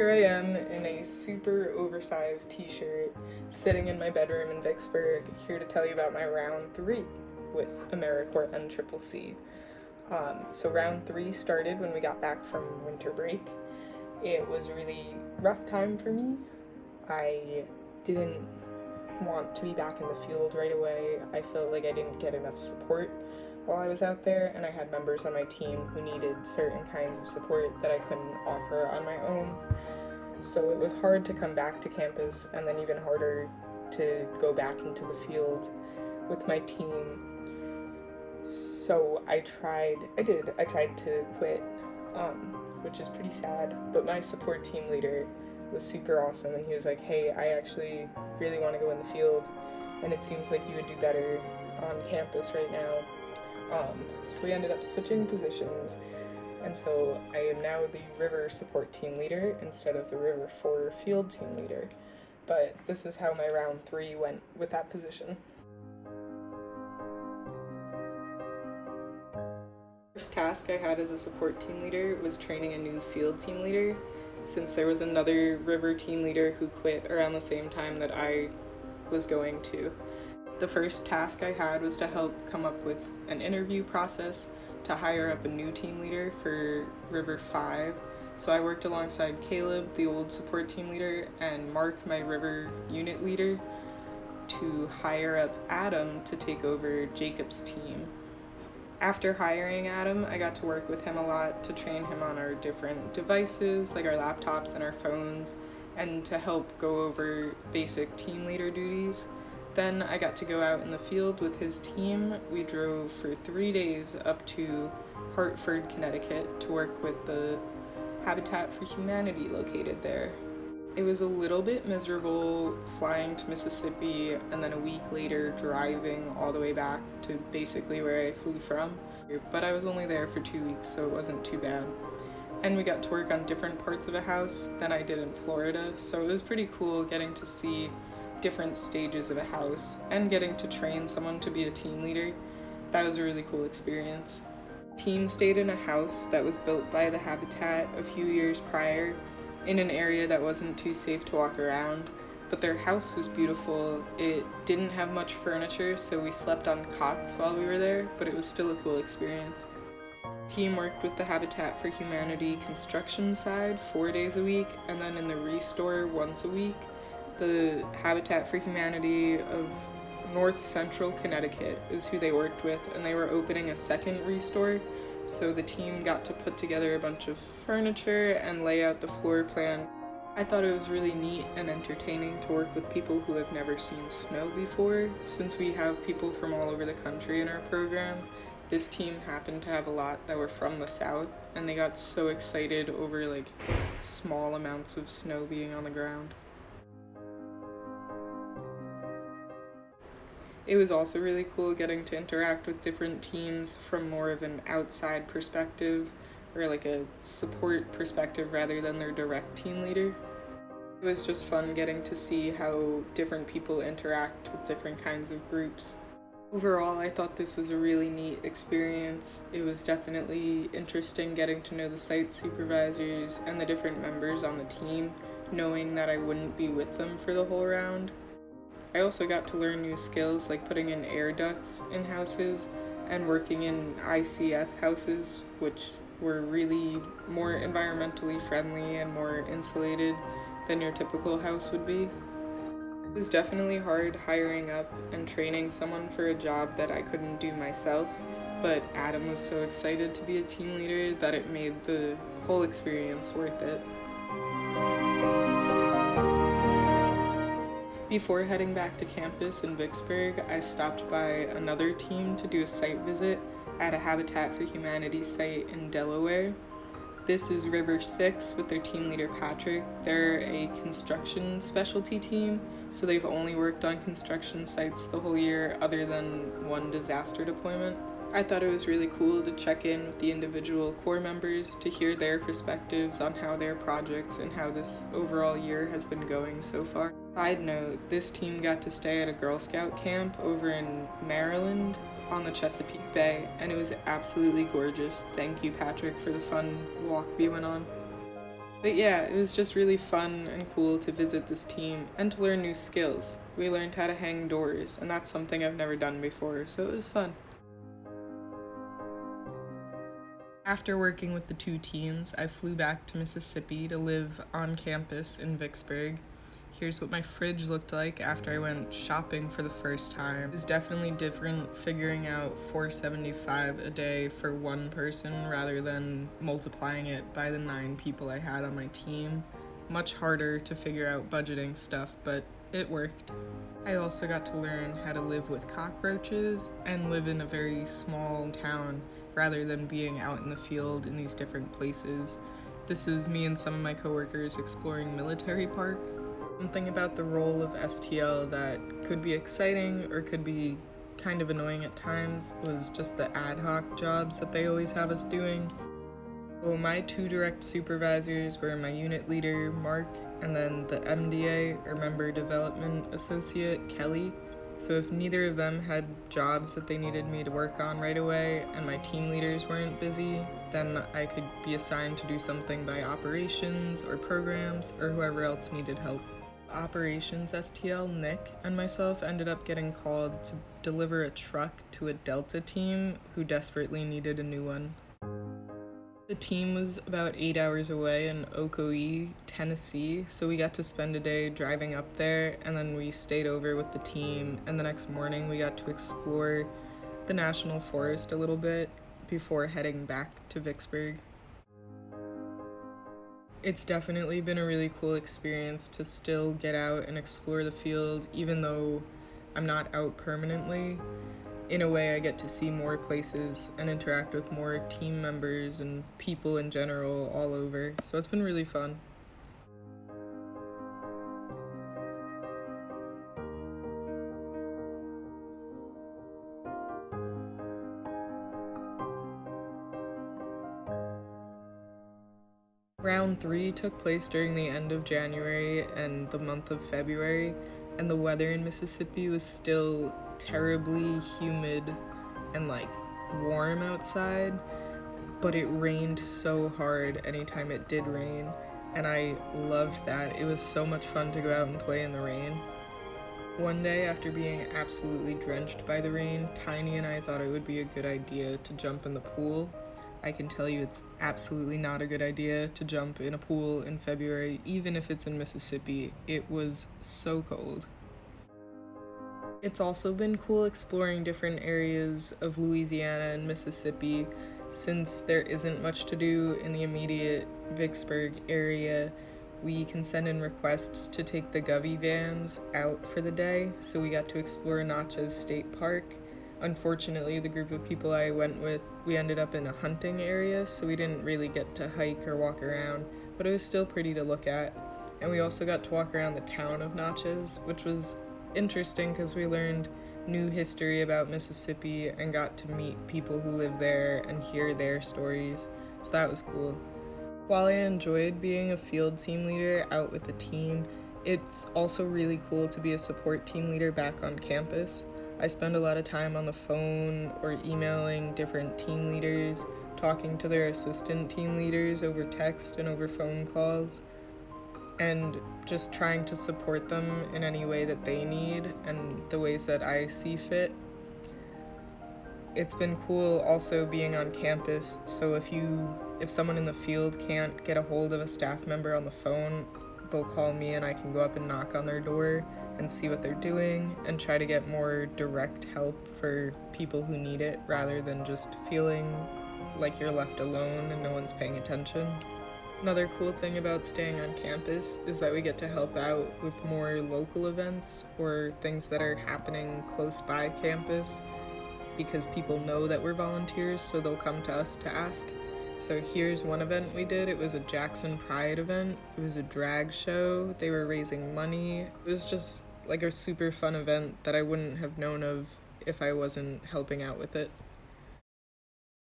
here I am in a super oversized t-shirt, sitting in my bedroom in Vicksburg, here to tell you about my round 3 with AmeriCorps NCCC. So round 3 started when we got back from winter break. It was a really rough time for me. I didn't want to be back in the field right away. I felt like I didn't get enough support while I was out there, and I had members on my team who needed certain kinds of support that I couldn't offer on my own. So it was hard to come back to campus, and then even harder to go back into the field with my team. So I tried to quit, which is pretty sad, but my support team leader was super awesome, and he was like, hey, I actually really want to go in the field, and it seems like you would do better on campus right now. So we ended up switching positions, and so I am now the River support team leader instead of the River 4 field team leader. But this is how my round 3 went with that position. First task I had as a support team leader was training a new field team leader, since there was another River team leader who quit around the same time that I was going to. The first task I had was to help come up with an interview process to hire up a new team leader for River 5. So I worked alongside Caleb, the old support team leader, and Mark, my River unit leader, to hire up Adam to take over Jacob's team. After hiring Adam, I got to work with him a lot to train him on our different devices, like our laptops and our phones, and to help go over basic team leader duties. Then I got to go out in the field with his team. We drove for 3 days up to Hartford, Connecticut to work with the Habitat for Humanity located there. It was a little bit miserable flying to Mississippi and then a week later driving all the way back to basically where I flew from. But I was only there for 2 weeks, so it wasn't too bad. And we got to work on different parts of a house than I did in Florida, so it was pretty cool getting to see different stages of a house and getting to train someone to be a team leader. That was a really cool experience. Team stayed in a house that was built by the Habitat a few years prior in an area that wasn't too safe to walk around, but their house was beautiful. It didn't have much furniture, so we slept on cots while we were there, but it was still a cool experience. Team worked with the Habitat for Humanity construction side 4 days a week, and then in the restore once a week. The Habitat for Humanity of North Central Connecticut is who they worked with, and they were opening a second restore, so the team got to put together a bunch of furniture and lay out the floor plan. I thought it was really neat and entertaining to work with people who have never seen snow before. Since we have people from all over the country in our program, this team happened to have a lot that were from the south, and they got so excited over like small amounts of snow being on the ground. It was also really cool getting to interact with different teams from more of an outside perspective, or like a support perspective rather than their direct team leader. It was just fun getting to see how different people interact with different kinds of groups. Overall, I thought this was a really neat experience. It was definitely interesting getting to know the site supervisors and the different members on the team, knowing that I wouldn't be with them for the whole round. I also got to learn new skills like putting in air ducts in houses and working in ICF houses, which were really more environmentally friendly and more insulated than your typical house would be. It was definitely hard hiring up and training someone for a job that I couldn't do myself, but Adam was so excited to be a team leader that it made the whole experience worth it. Before heading back to campus in Vicksburg, I stopped by another team to do a site visit at a Habitat for Humanity site in Delaware. This is River 6 with their team leader Patrick. They're a construction specialty team, so they've only worked on construction sites the whole year other than one disaster deployment. I thought it was really cool to check in with the individual Corps members to hear their perspectives on how their projects and how this overall year has been going so far. Side note, this team got to stay at a Girl Scout camp over in Maryland on the Chesapeake Bay, and it was absolutely gorgeous. Thank you, Patrick, for the fun walk we went on. But yeah, it was just really fun and cool to visit this team and to learn new skills. We learned how to hang doors, and that's something I've never done before, so it was fun. After working with the two teams, I flew back to Mississippi to live on campus in Vicksburg. Here's what my fridge looked like after I went shopping for the first time. It was definitely different figuring out $4.75 a day for one person rather than multiplying it by the 9 people I had on my team. Much harder to figure out budgeting stuff, but it worked. I also got to learn how to live with cockroaches and live in a very small town rather than being out in the field in these different places. This is me and some of my coworkers exploring Military Park. Something about the role of STL that could be exciting or could be kind of annoying at times was just the ad hoc jobs that they always have us doing. So my 2 direct supervisors were my unit leader, Mark, and then the MDA, or Member Development Associate, Kelly. So if neither of them had jobs that they needed me to work on right away and my team leaders weren't busy, then I could be assigned to do something by operations or programs or whoever else needed help. Operations STL, Nick, and myself ended up getting called to deliver a truck to a Delta team who desperately needed a new one. The team was about 8 hours away in Ocoee, Tennessee, so we got to spend a day driving up there, and then we stayed over with the team, and the next morning we got to explore the National Forest a little bit before heading back to Vicksburg. It's definitely been a really cool experience to still get out and explore the field, even though I'm not out permanently. In a way, I get to see more places and interact with more team members and people in general all over, so it's been really fun. Round 3 took place during the end of January and the month of February, and the weather in Mississippi was still terribly humid and warm outside, but it rained so hard anytime it did rain, and I loved that. It was so much fun to go out and play in the rain. One day, after being absolutely drenched by the rain, Tiny and I thought it would be a good idea to jump in the pool. I can tell you it's absolutely not a good idea to jump in a pool in February, even if it's in Mississippi. It was so cold. It's also been cool exploring different areas of Louisiana and Mississippi. Since there isn't much to do in the immediate Vicksburg area, we can send in requests to take the Govey vans out for the day, so we got to explore Natchez State Park. Unfortunately, the group of people I went with, we ended up in a hunting area, so we didn't really get to hike or walk around, but it was still pretty to look at. And we also got to walk around the town of Natchez, which was interesting because we learned new history about Mississippi and got to meet people who live there and hear their stories, so that was cool. While I enjoyed being a field team leader out with the team, it's also really cool to be a support team leader back on campus. I spend a lot of time on the phone or emailing different team leaders, talking to their assistant team leaders over text and over phone calls, and just trying to support them in any way that they need and the ways that I see fit. It's been cool also being on campus, so if someone in the field can't get a hold of a staff member on the phone, they'll call me and I can go up and knock on their door and see what they're doing and try to get more direct help for people who need it rather than just feeling like you're left alone and no one's paying attention. Another cool thing about staying on campus is that we get to help out with more local events or things that are happening close by campus because people know that we're volunteers, so they'll come to us to ask. So here's one event we did. It was a Jackson Pride event. It was a drag show. They were raising money. It was just a super fun event that I wouldn't have known of if I wasn't helping out with it.